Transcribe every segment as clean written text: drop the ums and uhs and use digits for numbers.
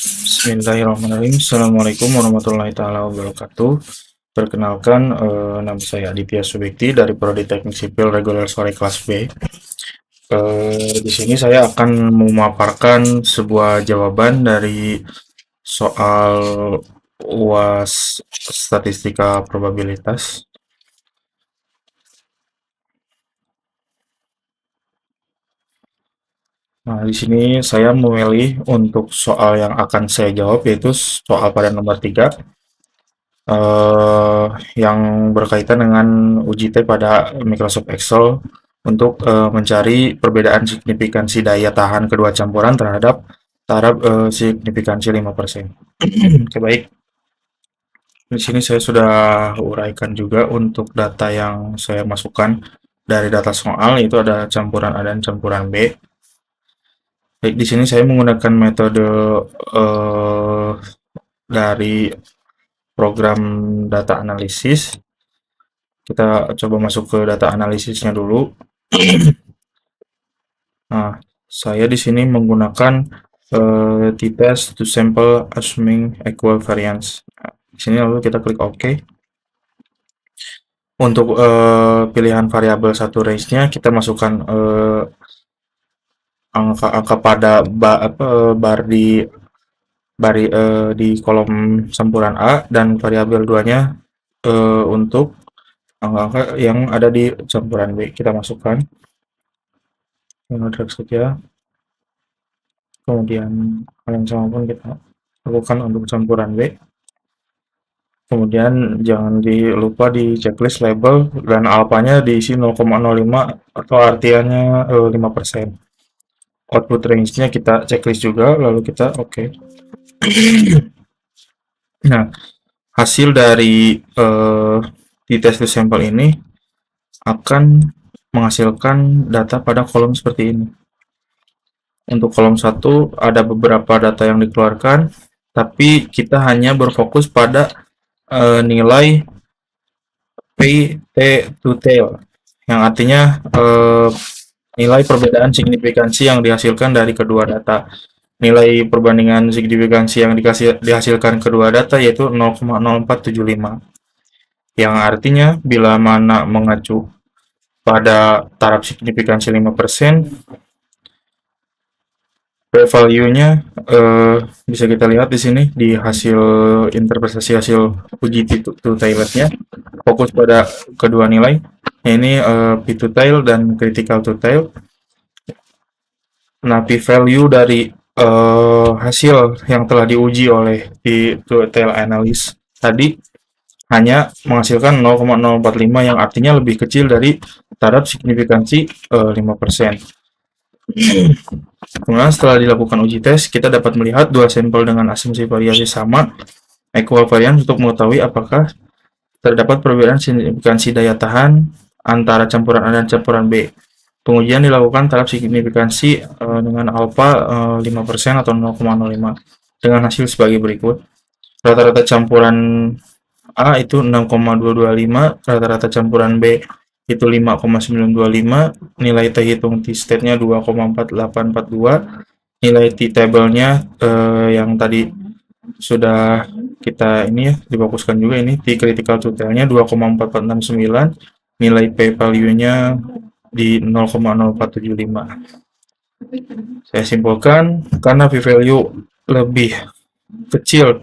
Bismillahirrahmanirrahim. Assalamualaikum warahmatullahi taala wabarakatuh. Perkenalkan, nama saya Aditya Subekti dari Prodi Teknik Sipil Reguler Sore kelas B. Di sini saya akan memaparkan sebuah jawaban dari soal UAS Statistika Probabilitas. Nah, di sini saya memilih untuk soal yang akan saya jawab, yaitu soal pada nomor 3, eh, yang berkaitan dengan uji T pada Microsoft Excel untuk mencari perbedaan signifikansi daya tahan kedua campuran terhadap taraf signifikansi 5%. Oke, baik. Di sini saya sudah uraikan juga untuk data yang saya masukkan dari data soal, yaitu ada campuran A dan campuran B. Baik, di sini saya menggunakan metode eh, dari program data analisis. Kita coba masuk ke data analisisnya dulu. Nah, saya di sini menggunakan t-test to sample assuming equal variance. Nah, di sini lalu kita klik OK. Untuk pilihan variabel satu range-nya kita masukkan angka-angka pada bar di kolom campuran A, dan variabel 2-nya untuk angka-angka yang ada di campuran B. Kita masukkan, drag saja. Kemudian hal yang sama pun kita lakukan untuk campuran B. Kemudian jangan lupa di checklist label dan alpanya diisi 0,05 atau artiannya 5%. Output range-nya kita checklist juga, lalu kita OK. Nah, hasil dari t-test sampel ini akan menghasilkan data pada kolom seperti ini. Untuk kolom 1 ada beberapa data yang dikeluarkan, tapi kita hanya berfokus pada nilai PT to tail, yang artinya nilai perbedaan signifikansi yang dihasilkan dari kedua data. Nilai perbandingan signifikansi yang dihasilkan kedua data yaitu 0,0475, yang artinya bila mana mengacu pada taraf signifikansi 5%, value-nya bisa kita lihat di sini di hasil interpretasi hasil uji to tail-nya, fokus pada kedua nilai, ini P to tail dan critical to tail. Nah, p-value dari hasil yang telah diuji oleh P to tail analysis tadi hanya menghasilkan 0,045, yang artinya lebih kecil dari taraf signifikansi 5%. Kemudian setelah dilakukan uji tes, kita dapat melihat dua sampel dengan asumsi variasi sama, equal variance, untuk mengetahui apakah terdapat perbedaan signifikansi daya tahan antara campuran A dan campuran B. Pengujian dilakukan taraf signifikansi dengan alpha 5% atau 0,05 dengan hasil sebagai berikut. Rata-rata campuran A itu 6,225, rata-rata campuran B itu 5,925, nilai T hitung T-state-nya 2,4842, nilai T-table-nya yang tadi sudah kita ini ya, difokuskan juga, ini T critical to tail-nya 2,4469, nilai P-value-nya di 0,0475. Saya simpulkan, karena P-value lebih kecil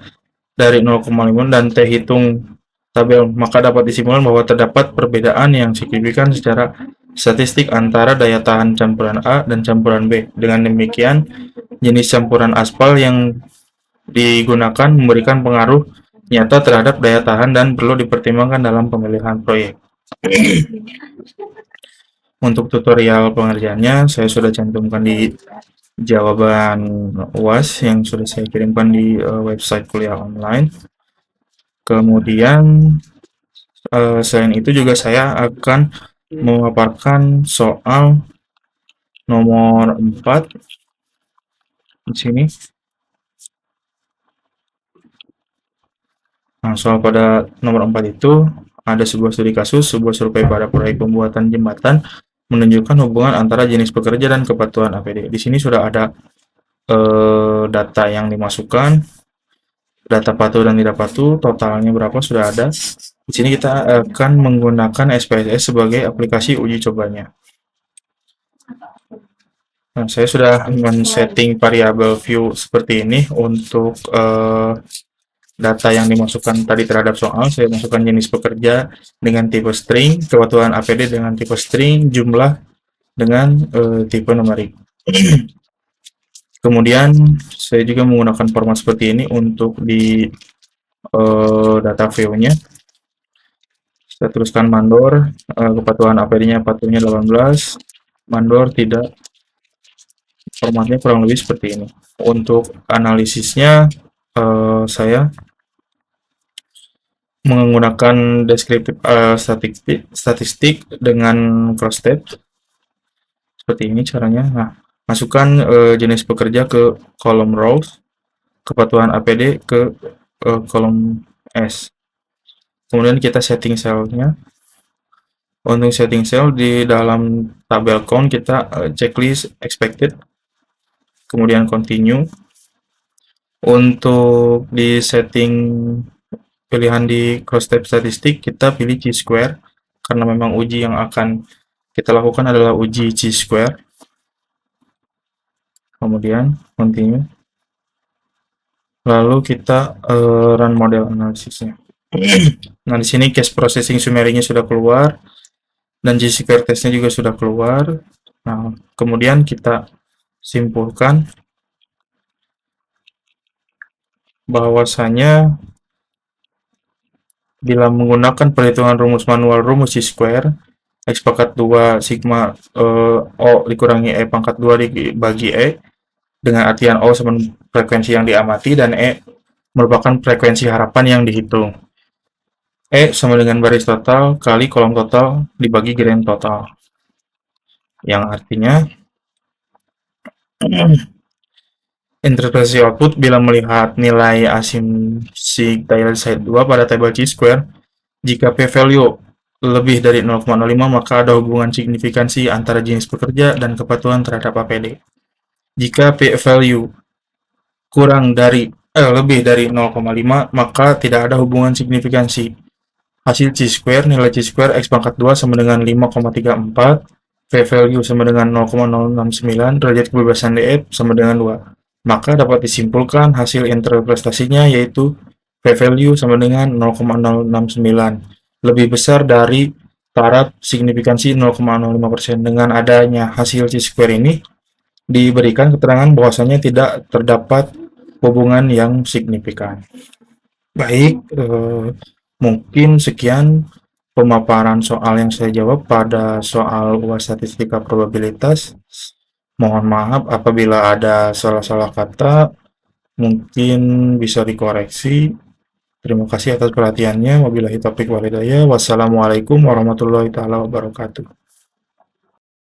dari 0,5 dan T hitung tabel, maka dapat disimpulkan bahwa terdapat perbedaan yang signifikan secara statistik antara daya tahan campuran A dan campuran B. Dengan demikian, jenis campuran aspal yang digunakan memberikan pengaruh nyata terhadap daya tahan dan perlu dipertimbangkan dalam pemilihan proyek. Untuk tutorial pengerjaannya saya sudah cantumkan di jawaban UAS yang sudah saya kirimkan di website kuliah online. Kemudian selain itu juga saya akan memaparkan soal nomor 4 di sini. Nah, soal pada nomor 4 itu ada sebuah studi kasus, sebuah survei pada proyek pembuatan jembatan menunjukkan hubungan antara jenis pekerja dan kepatuhan APD. Di sini sudah ada data yang dimasukkan, data patuh dan tidak patuh, totalnya berapa sudah ada. Di sini kita akan menggunakan SPSS sebagai aplikasi uji cobanya. Nah, saya sudah men-setting variabel view seperti ini untuk data yang dimasukkan tadi terhadap soal. Saya masukkan jenis pekerja dengan tipe string, kebutuhan APD dengan tipe string, jumlah dengan tipe numerik. Kemudian saya juga menggunakan format seperti ini untuk di data view-nya. Saya tuliskan mandor, kepatuhan APD-nya patuhnya 18, mandor tidak. Formatnya kurang lebih seperti ini. Untuk analisisnya saya menggunakan deskriptif statistik dengan cross tab seperti ini caranya. Nah, masukkan jenis pekerja ke kolom rows, kepatuhan APD ke kolom S. Kemudian kita setting cell-nya. Untuk setting cell di dalam tabel count kita checklist expected, kemudian continue. Untuk di setting pilihan di cross tab statistik kita pilih chi-square karena memang uji yang akan kita lakukan adalah uji chi-square. Kemudian continue. Lalu kita run model analisisnya. Nah, di sini case processing summary-nya sudah keluar dan chi-square testnya juga sudah keluar. Nah, kemudian kita simpulkan bahwasanya bila menggunakan perhitungan rumus manual rumus chi-square, X pangkat 2 sigma O dikurangi E pangkat 2 dibagi E, dengan artian O sama frekuensi yang diamati dan E merupakan frekuensi harapan yang dihitung. E sama dengan baris total kali kolom total dibagi grand total. Yang artinya interpretasi output bila melihat nilai asymmetric daya 2 pada tabel chi-square, jika p-value lebih dari 0,05 maka ada hubungan signifikansi antara jenis pekerja dan kepatuhan terhadap APD. Jika p-value kurang dari lebih dari 0,5 maka tidak ada hubungan signifikansi. Hasil chi-square, nilai chi-square X pangkat 2 sama dengan 5,34, p-value sama dengan 0,069, derajat kebebasan DF sama dengan 2. Maka dapat disimpulkan hasil interpretasinya yaitu p-value sama dengan 0,069, lebih besar dari taraf signifikansi 0,05%. Dengan adanya hasil chi-square ini, diberikan keterangan bahwasanya tidak terdapat hubungan yang signifikan. Baik, mungkin sekian pemaparan soal yang saya jawab pada soal UAS Statistika Probabilitas. Mohon maaf apabila ada salah-salah kata, mungkin bisa dikoreksi. Terima kasih atas perhatiannya. Wabillahi taufiq wal hidayah. Wassalamualaikum warahmatullahi wabarakatuh.